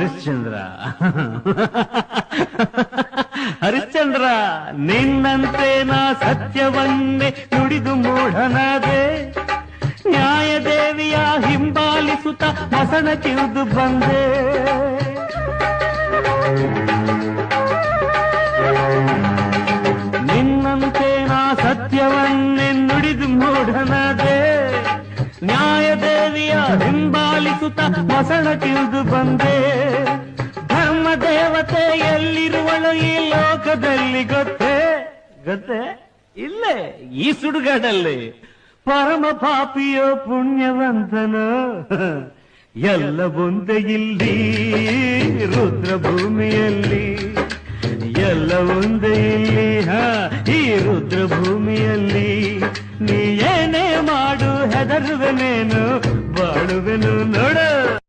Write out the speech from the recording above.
ಹರಿಶ್ಚಂದ್ರ ಹರಿಶ್ಚಂದ್ರ ನಿನ್ನಂತೆ ನಾ ಸತ್ಯವನ್ನೇ ನುಡಿದು ಮೂಢನಾದೆ ನ್ಯಾಯದೇವಿಯ ಹಿಂಬಾಲಿಸುತ್ತ ಮಸಣ ಕಿರಿದು ಬಂದೆ ನಿನ್ನಂತೆ ನಾ ಸತ್ಯವನ್ನೇ ನುಡಿದು ಮೂಢನಾದೆ ನ್ಯಾಯದೇವಿಯ ಹಿಂಬಾಲಿಸುತ್ತ ಮಸಣ ಕಿರಿದು ಬಂದೆ ಧರ್ಮ ದೇವತೆ ಎಲ್ಲಿರುವಳು ಈ ಲೋಕದಲ್ಲಿ ಗೊತ್ತೇ ಗೊತ್ತೇ ಇಲ್ಲೇ ಈ ಸುಡುಗಾಡಲ್ಲಿ ಪರಮ ಪಾಪಿಯೋ ಪುಣ್ಯವಂತನೋ ಎಲ್ಲ ಒಂದೇ ಇಲ್ಲಿ ರುದ್ರ ಭೂಮಿಯಲ್ಲಿ ಎಲ್ಲ ಒಂದೇ ಇಲ್ಲಿ ಈ ರುದ್ರ ಭೂಮಿಯಲ್ಲಿ ನೀ ಏನೇ ಮಾಡು ಹೆದರುವೆನೇನು ಬಾಳುವೆನು ನೋಡು